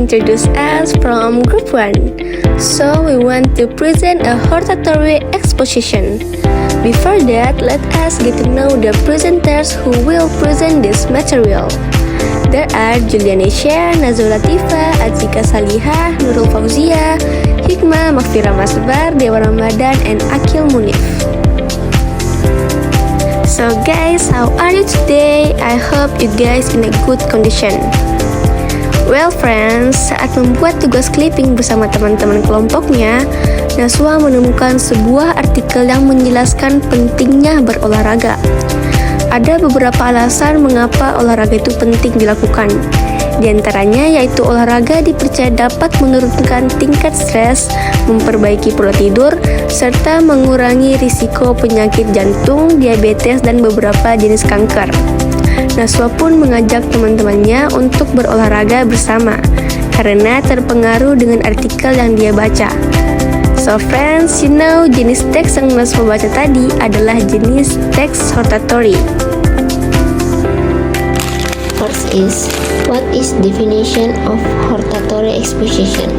introduce us from Group 1. So we want to present a hortatory exposition. Before that, let us get to know the presenters who will present this material. There are Julianesha, Nazula Tifa, Atzika Salihah, Nurul Fauzia, Hikmah, Makfira Masbar, Dewa Ramadan, and Akil Munif. So guys, how are you today? I hope you guys in a good condition. Well friends, saat membuat tugas clipping bersama teman-teman kelompoknya, Naswa menemukan sebuah artikel yang menjelaskan pentingnya berolahraga. Ada beberapa alasan mengapa olahraga itu penting dilakukan. Di antaranya yaitu olahraga dipercaya dapat menurunkan tingkat stres, memperbaiki pola tidur, serta mengurangi risiko penyakit jantung, diabetes, dan beberapa jenis kanker. Naswa pun mengajak teman-temannya untuk berolahraga bersama, karena terpengaruh dengan artikel yang dia baca. So friends, you know jenis teks yang Naswa baca tadi adalah jenis teks hortatory. First is, what is definition of hortatory exposition?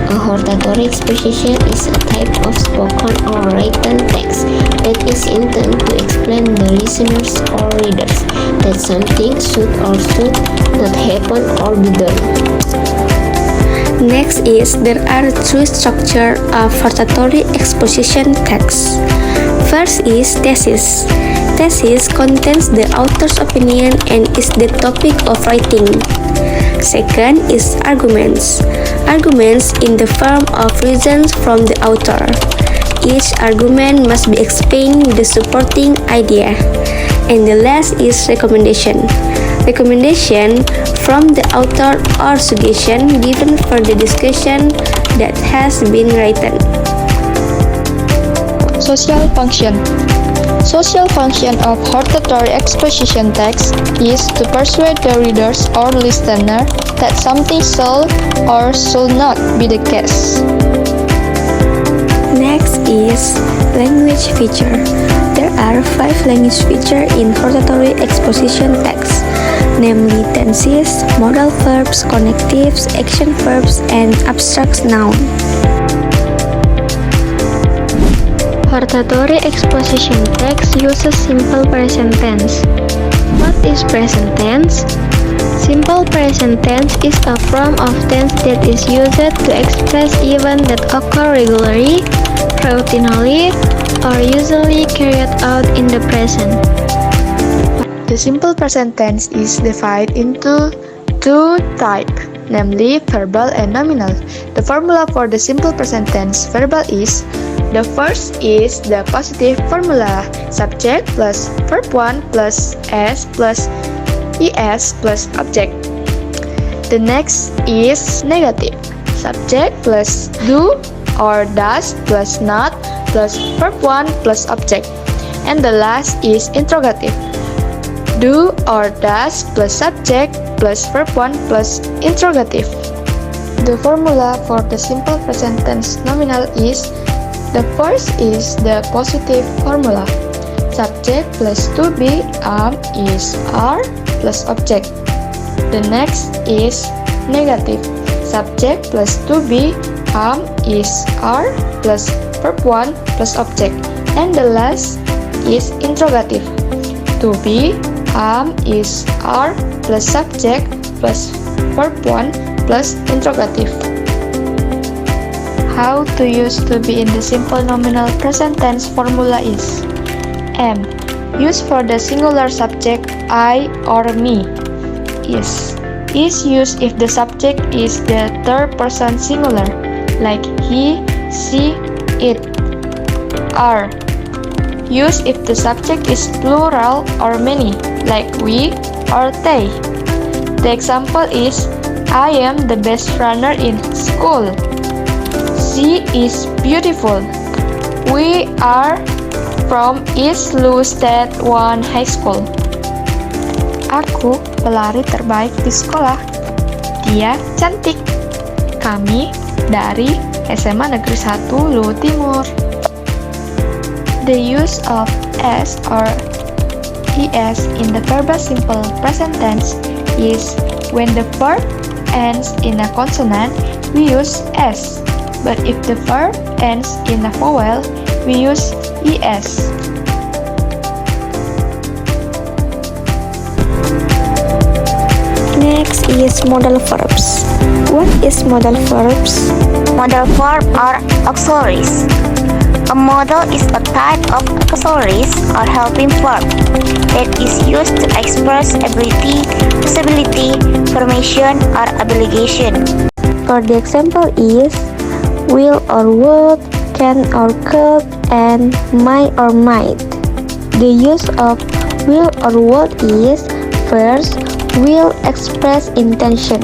A hortatory exposition is a type of spoken or written text that is intended to explain the listeners or readers that something should or should not happen or be done. Next is, there are three structures of hortatory exposition text. First is thesis. Thesis contains the author's opinion and is the topic of writing. Second is arguments. Arguments in the form of reasons from the author. Each argument must be explained with the supporting idea. And the last is recommendation. Recommendation from the author or suggestion given for the discussion that has been written. Social function. Social function of hortatory exposition text is to persuade the readers or listener that something should or should not be the case. Next is language feature. There are 5 language features in hortatory exposition text, namely tenses, modal verbs, connectives, action verbs, and abstract noun. Hortatory exposition text uses simple present tense. What is present tense? Simple present tense is a form of tense that is used to express events that occur regularly, routinely, or usually carried out in the present. The simple present tense is divided into two types, namely verbal and nominal. The formula for the simple present tense verbal is: the first is the positive formula, subject plus verb 1 plus s plus es plus object. The next is negative, subject plus do or does plus not plus verb 1 plus object. And the last is interrogative, do or does plus subject plus verb 1 plus interrogative. The formula for the simple present tense nominal is: the first is the positive formula, subject plus to be is are plus object. The next is negative, subject plus to be is are plus verb 1 plus object. And the last is interrogative, to be is are plus subject plus verb 1 plus interrogative. How to use to be in the simple nominal present tense formula is: M. Use for the singular subject I or me. Is used if the subject is the third person singular, like he, she, it. R. Use if the subject is plural or many, like we or they. The example is: I am the best runner in school. She is beautiful. We are from East Lu State 1 High School. Aku pelari terbaik di sekolah. Dia cantik. Kami dari SMA Negeri 1 Lu Timur. The use of s or es in the verbal simple present tense is when the verb ends in a consonant, we use S. But if the verb ends in a vowel, we use ES. Next is modal verbs. What is modal verbs? Modal verb are auxiliaries. A modal is a type of auxiliaries or helping verb that is used to express ability, possibility, permission, or obligation. For the example is will or would, can or could, and might or might. The use of will or would is first, will express intention.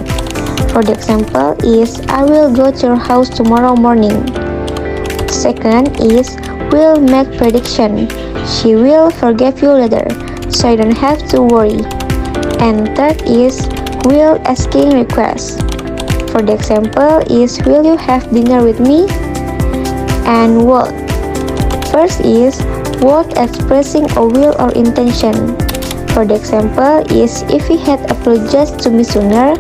For the example is I will go to your house tomorrow morning. Second is will make prediction. She will forgive you later, so you don't have to worry. And third is will asking request. For the example is will you have dinner with me? And would. First is would expressing a will or intention. For the example is if he had apologized to me sooner,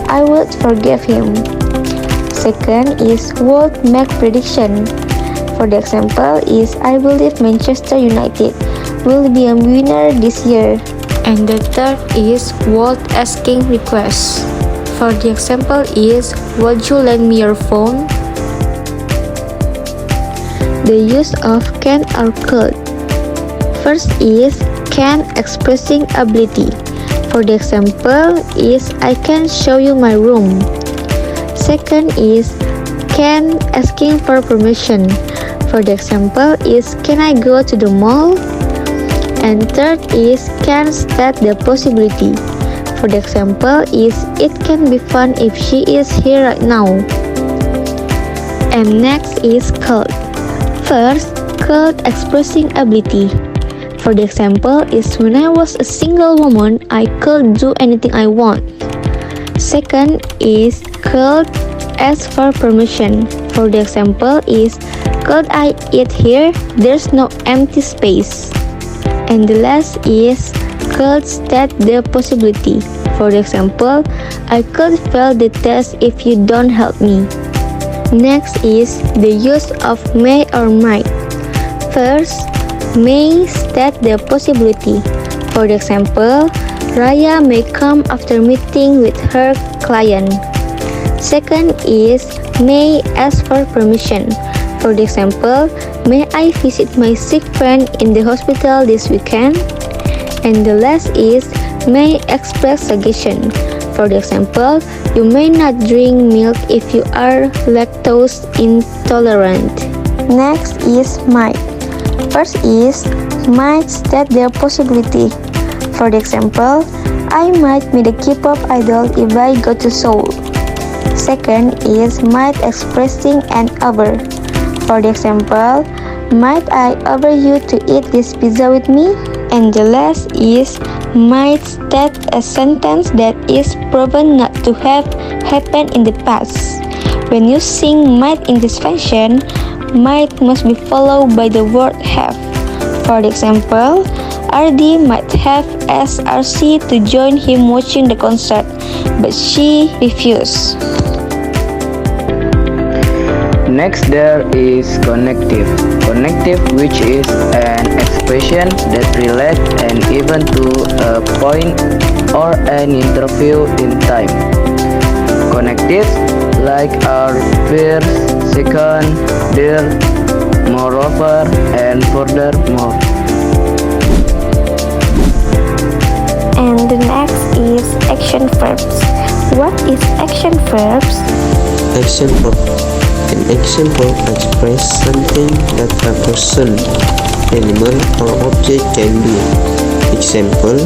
I would forgive him. Second is would make prediction. For the example is I believe Manchester United will be a winner this year. And the third is would asking request. For the example is would you lend me your phone? The use of can or could. First is can expressing ability. For the example is I can show you my room. Second is can asking for permission. For the example is can I go to the mall? And third is can state the possibility. For the example is it can be fun if she is here right now. And next is could. First, could expressing ability. For the example is when I was a single woman, I could do anything I want. Second is could ask for permission. For the example is could I eat here? There's no empty space. And the last is could state the possibility. For the example, I could fail the test if you don't help me. Next is the use of may or might. First, may state the possibility. For the example, Raya may come after meeting with her client. Second is may ask for permission. For the example, may I visit my sick friend in the hospital this weekend? And the last is may express suggestion. For the example, you may not drink milk if you are lactose intolerant. Next is might. First is might state their possibility. For the example, I might meet a K-pop idol if I go to Seoul. Second is might expressing an offer. For the example, might I offer you to eat this pizza with me? And the last is might state a sentence that is proven not to have happened in the past. When using might in this function, might must be followed by the word have. For the example, RD might have asked RC to join him watching the concert, but she refused. Next there is connective. Connective, which is an expression that relates an event to a point or an interview in time. Connectives like are first, second, there, moreover, and furthermore. And the next is action verbs. What is action verbs? Action verb. An action verb expresses something that a person, animal, or object can do. Example: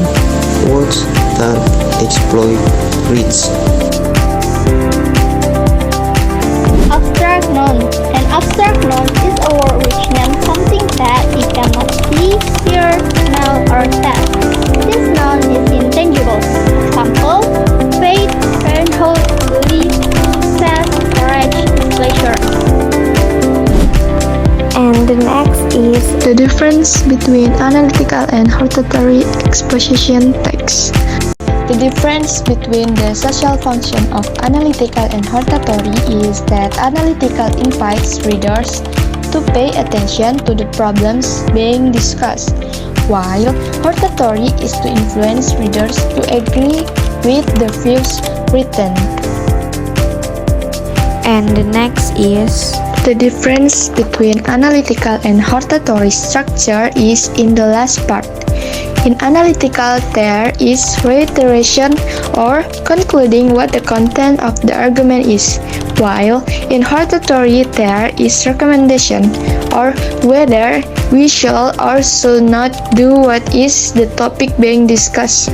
watch, start, exploit, reach. Abstract noun. An abstract noun is a word which names something that you cannot see, hear, smell, or taste. This noun is intangible. Example: faith, parenthood, belief, success, courage, pleasure. And the next is The difference between analytical and hortatory exposition text. The difference between the social function of analytical and hortatory is that analytical invites readers to pay attention to the problems being discussed, while hortatory is to influence readers to agree with the views written. And the next is The difference between analytical and hortatory structure is in the last part. In analytical, there is reiteration or concluding what the content of the argument is, while in hortatory, there is recommendation or whether we shall or should not do what is the topic being discussed.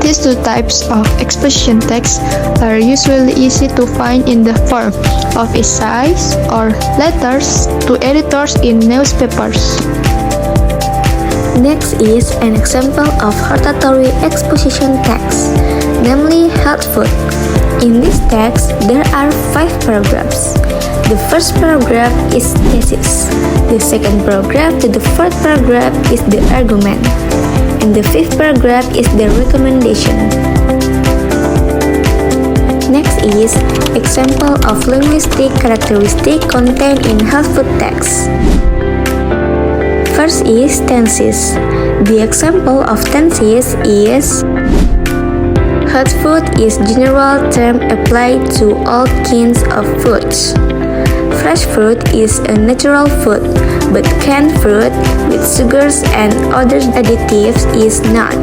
These two types of exposition text are usually easy to find in the form of essays or letters to editors in newspapers. Next is an example of hortatory exposition text, namely health food. In this text, there are 5 paragraphs. The first paragraph is thesis. The second paragraph to the fourth paragraph is the argument. And the fifth paragraph is the recommendation. Next is example of linguistic characteristic contained in health food text. First is tenses. The example of tenses is health food is general term applied to all kinds of foods. Fresh fruit is a natural food, but canned fruit with sugars and other additives is not.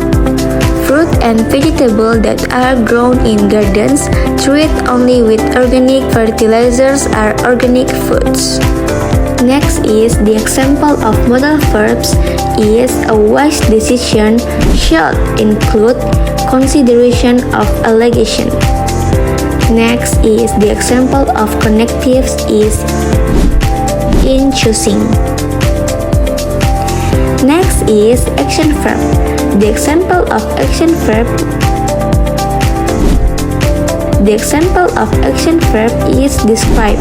Fruit and vegetables that are grown in gardens treated only with organic fertilizers are organic foods. Next is the example of modal verbs is a wise decision should include consideration of allegation. Next is the example of connectives is in choosing. Next is action verb. The example of action verb is describe.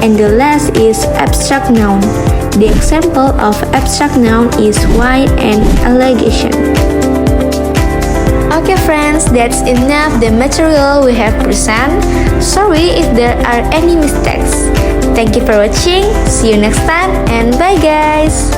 And the last is abstract noun. The example of abstract noun is why and allegation. Okay friends, that's enough the material we have present. Sorry if there are any mistakes. Thank you for watching. See you next time and bye guys.